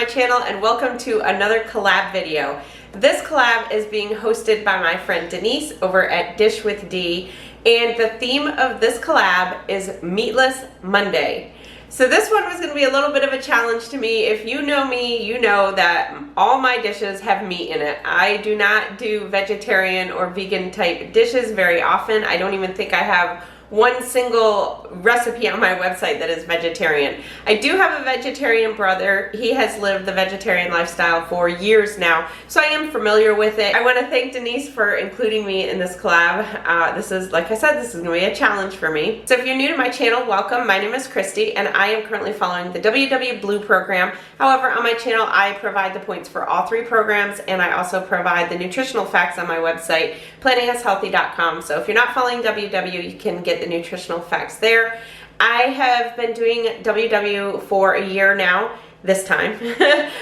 my channel and welcome to another collab video. This collab is being hosted by my friend Denise over at Dish with D, and the theme of this collab is Meatless Monday. So this one was going to be a little bit of a challenge to me. If you know me, you know that all my dishes have meat in it. I do not do vegetarian or vegan type dishes very often. I don't even think I have one single recipe on my website that is vegetarian. I do have a vegetarian brother. He has lived the vegetarian lifestyle for years now, so I am familiar with it. I want to thank Denise for including me in this collab. This is, like I said, this is going to be a challenge for me. So if you're new to my channel, welcome. My name is Christy, and I am currently following the WW Blue program. However, on my channel, I provide the points for all three programs, and I also provide the nutritional facts on my website, planningishealthy.com. So if you're not following WW, you can get the nutritional facts there. I have been doing WW for a year now. This time.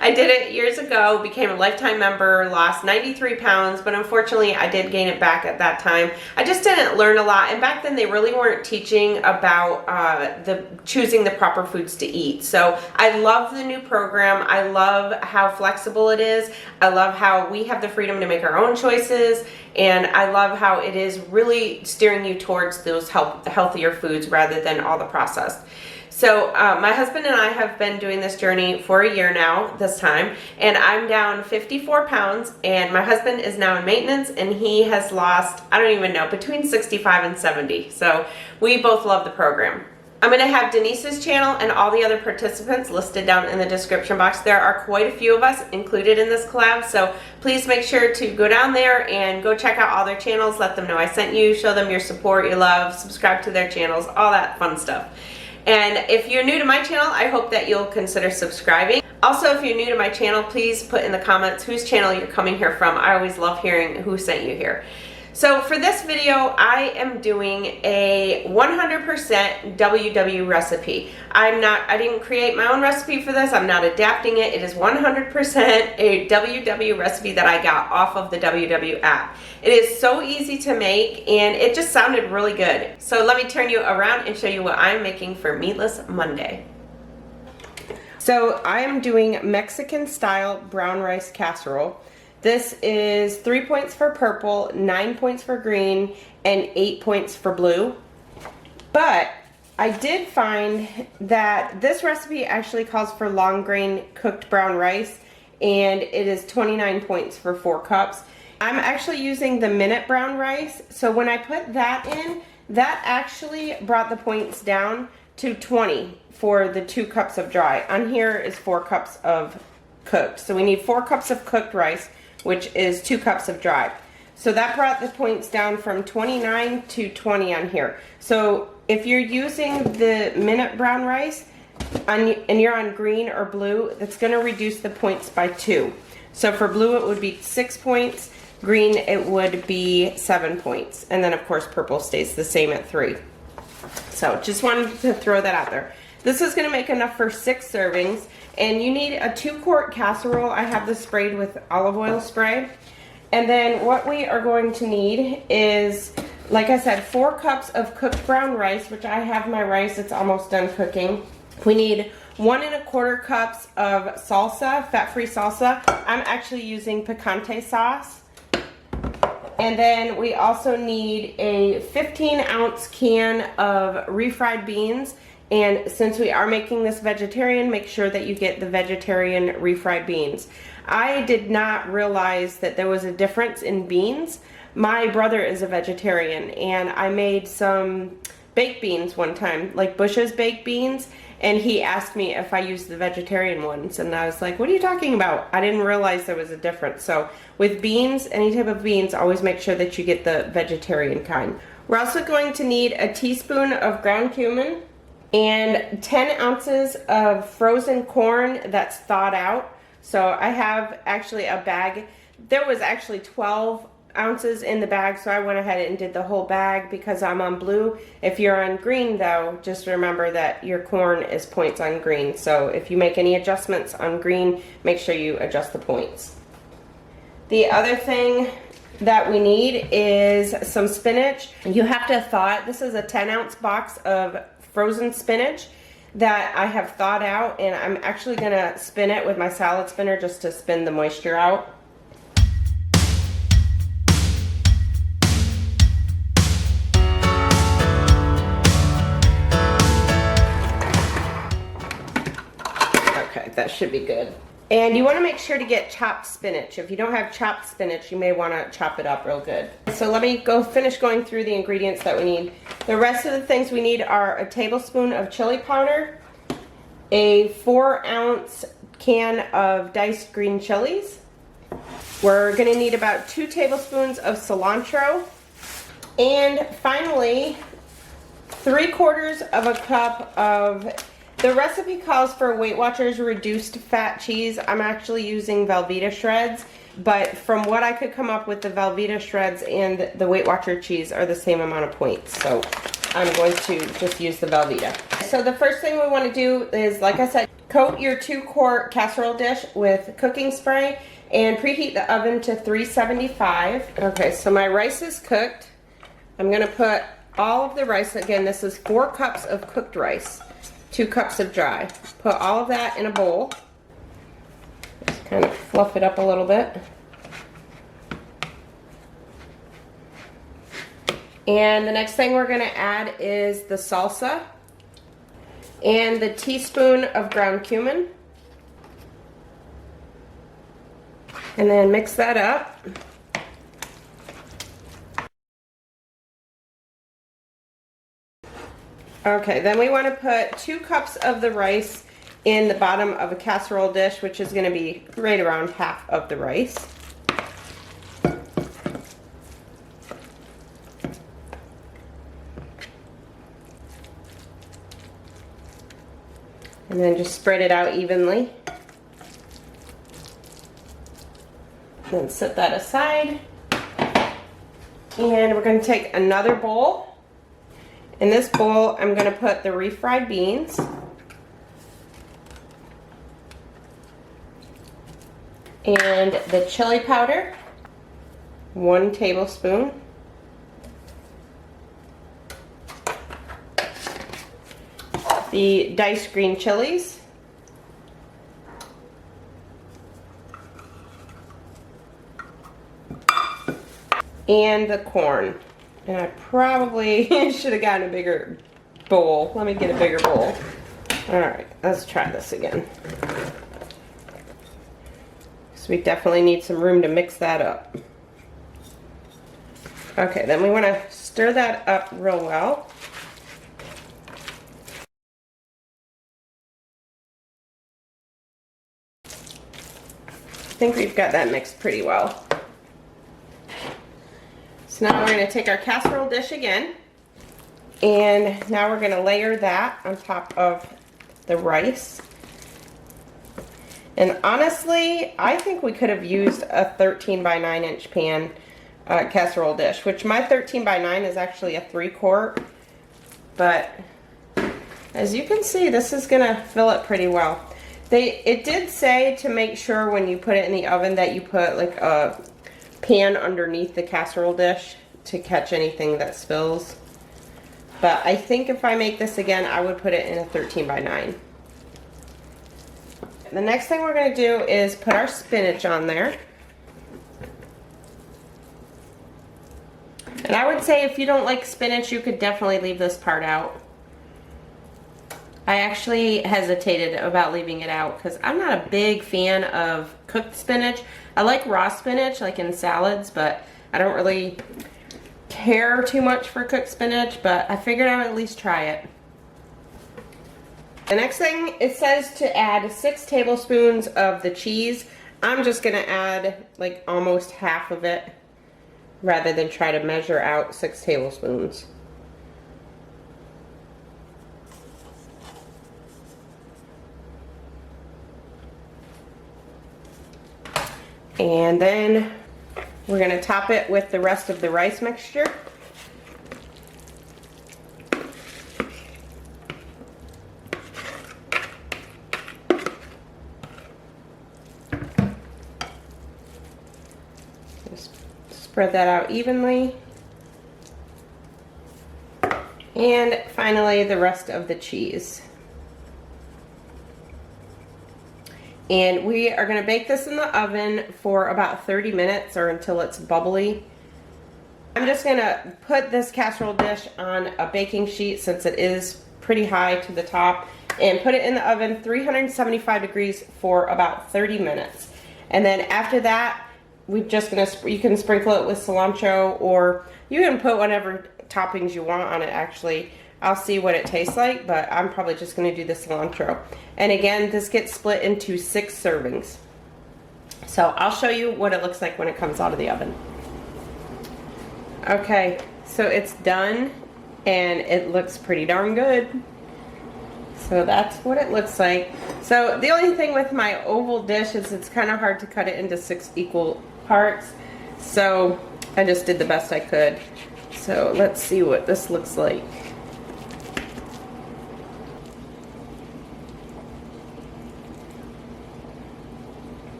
I did it years ago, became a lifetime member, lost 93 pounds, but unfortunately I did gain it back at that time. I just didn't learn a lot, and back then they really weren't teaching about choosing the proper foods to eat. So I love the new program. I love how flexible it is. I love how we have the freedom to make our own choices, and I love how it is really steering you towards those healthier foods rather than all the processed. So my husband and I have been doing this journey for a year now this time, and I'm down 54 pounds, and my husband is now in maintenance, and he has lost, I don't even know, between 65 and 70. So we both love the program. I'm going to have Denise's channel and all the other participants listed down in the description box. There are quite a few of us included in this collab, so please make sure to go down there and go check out all their channels. Let them know I sent you, show them your support, your love, subscribe to their channels, all that fun stuff. And if you're new to my channel, I hope that you'll consider subscribing. Also, if you're new to my channel, please put in the comments whose channel you're coming here from. I always love hearing who sent you here. So for this video, I am doing a 100% WW recipe. I didn't create my own recipe for this. I'm not adapting it. It is 100% a WW recipe that I got off of the WW app. It is so easy to make, and it just sounded really good. So let me turn you around and show you what I'm making for Meatless Monday. So I am doing Mexican style brown rice casserole. This is 3 points for purple, 9 points for green, and 8 points for blue. But I did find that this recipe actually calls for long grain cooked brown rice, and it is 29 points for 4 cups. I'm actually using the minute brown rice, so when I put that in, that actually brought the points down to 20 for the 2 cups of dry. On here is 4 cups of cooked, so we need 4 cups of cooked rice, which is 2 cups of dry. So that brought the points down from 29 to 20 on here. So if you're using the minute brown rice and you're on green or blue, that's going to reduce the points by 2. So for blue it would be 6 points, green it would be 7 points, and then of course purple stays the same at 3. So just wanted to throw that out there. This is going to make enough for 6 servings, and you need a 2-quart casserole. I have this sprayed with olive oil spray. And then what we are going to need is, like I said, 4 cups of cooked brown rice, which I have my rice, it's almost done cooking. We need 1 1/4 cups of salsa, fat-free salsa. I'm actually using picante sauce. And then we also need a 15-ounce can of refried beans. And since we are making this vegetarian, make sure that you get the vegetarian refried beans. I did not realize that there was a difference in beans. My brother is a vegetarian, and I made some baked beans one time, like Bush's baked beans, and he asked me if I used the vegetarian ones, and I was like, what are you talking about? I didn't realize there was a difference. So with beans, any type of beans, always make sure that you get the vegetarian kind. We're also going to need a teaspoon of ground cumin and 10 ounces of frozen corn that's thawed out. So I have actually a bag. There was actually 12 ounces in the bag, so I went ahead and did the whole bag because I'm on blue. If you're on green though, just remember that your corn is points on green. So if you make any adjustments on green, make sure you adjust the points. The other thing that we need is some spinach. You have to thaw it. This is a 10-ounce box of frozen spinach. that I have thawed out, and I'm actually gonna spin it with my salad spinner just to spin the moisture out. Okay, that should be good. And you want to make sure to get chopped spinach. If you don't have chopped spinach, you may want to chop it up real good. So let me finish going through the ingredients that we need. The rest of the things we need are a tablespoon of chili powder, a 4-ounce can of diced green chilies. We're going to need about 2 tablespoons of cilantro. And finally, 3/4 of a cup of, the recipe calls for Weight Watchers reduced fat cheese. I'm actually using Velveeta shreds, but from what I could come up with, the Velveeta shreds and the Weight Watcher cheese are the same amount of points. So I'm going to just use the Velveeta. So the first thing we want to do is, like I said, coat your 2-quart casserole dish with cooking spray and preheat the oven to 375. Okay, so my rice is cooked. I'm going to put all of the rice, again, this is 4 cups of cooked rice, 2 cups of dry. Put all of that in a bowl. Just kind of fluff it up a little bit. And the next thing we're going to add is the salsa and the teaspoon of ground cumin. And then mix that up. Okay, then we want to put 2 cups of the rice in the bottom of a casserole dish, which is going to be right around half of the rice. And then just spread it out evenly. Then set that aside. And we're going to take another bowl. In this bowl, I'm going to put the refried beans, and the chili powder, 1 tablespoon, the diced green chilies, and the corn. And I probably should have gotten a bigger bowl. Let me get a bigger bowl. Alright, let's try this again. So we definitely need some room to mix that up. Okay, then we want to stir that up real well. I think we've got that mixed pretty well. So now we're going to take our casserole dish again, and now we're going to layer that on top of the rice. And honestly, I think we could have used a 13 by 9 inch pan casserole dish, which my 13 by 9 is actually a 3-quart, but as you can see, this is going to fill it pretty well. It did say to make sure when you put it in the oven that you put like a pan underneath the casserole dish to catch anything that spills. But I think if I make this again, I would put it in a 13 by 9. The next thing we're going to do is put our spinach on there. And I would say if you don't like spinach, you could definitely leave this part out. I actually hesitated about leaving it out because I'm not a big fan of cooked spinach. I like raw spinach, like in salads, but I don't really care too much for cooked spinach, but I figured I would at least try it. The next thing, it says to add 6 tablespoons of the cheese. I'm just going to add like almost half of it rather than try to measure out 6 tablespoons. And then we're going to top it with the rest of the rice mixture. Just spread that out evenly. And finally, the rest of the cheese. And we are gonna bake this in the oven for about 30 minutes or until it's bubbly. I'm just gonna put this casserole dish on a baking sheet since it is pretty high to the top, and put it in the oven 375 degrees for about 30 minutes. And then after that, we're just gonna, you can sprinkle it with cilantro, or you can put whatever toppings you want on it actually. I'll see what it tastes like, but I'm probably just gonna do the cilantro. And again, this gets split into 6 servings. So I'll show you what it looks like when it comes out of the oven. Okay, so it's done and it looks pretty darn good. So that's what it looks like. So the only thing with my oval dish is it's kind of hard to cut it into 6 equal parts. So I just did the best I could. So let's see what this looks like.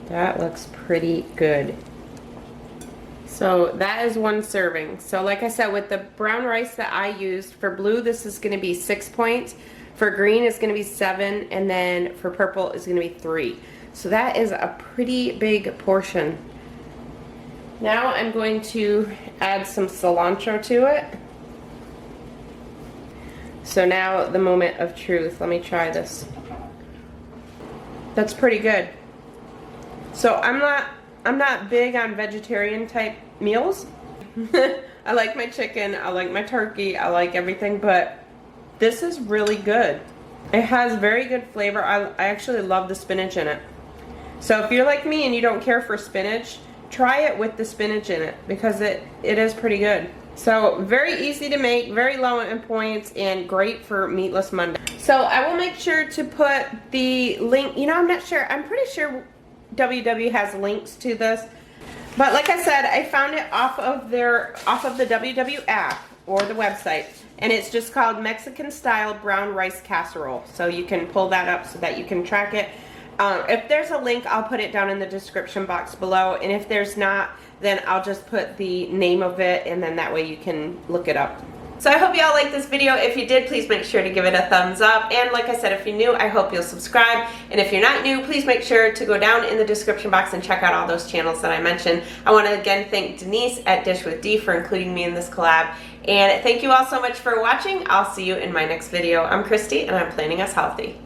That looks pretty good. So that is 1 serving. So like I said, with the brown rice that I used, for blue this is going to be 6 points, for green it's going to be 7, and then for purple it's going to be 3. So that is a pretty big portion. Now I'm going to add some cilantro to it. So now the moment of truth. Let me try this. That's pretty good. So I'm not big on vegetarian type meals. I like my chicken, I like my turkey, I like everything, but this is really good. It has very good flavor. I actually love the spinach in it. So if you're like me and you don't care for spinach, try it with the spinach in it, because it is pretty good. So very easy to make, very low in points, and great for Meatless Monday. So I will make sure to put the link, you know, I'm not sure, I'm pretty sure WW has links to this, but like I said, I found it off of the WW app or the website, and it's just called Mexican style brown rice casserole. So you can pull that up so that you can track it. If there's a link, I'll put it down in the description box below, and if there's not, then I'll just put the name of it, and then that way you can look it up. So I hope you all liked this video. If you did, please make sure to give it a thumbs up. And like I said, if you're new, I hope you'll subscribe. And if you're not new, please make sure to go down in the description box and check out all those channels that I mentioned. I want to again thank Denise at Dish with D for including me in this collab. And thank you all so much for watching. I'll see you in my next video. I'm Christy, and I'm planning us healthy.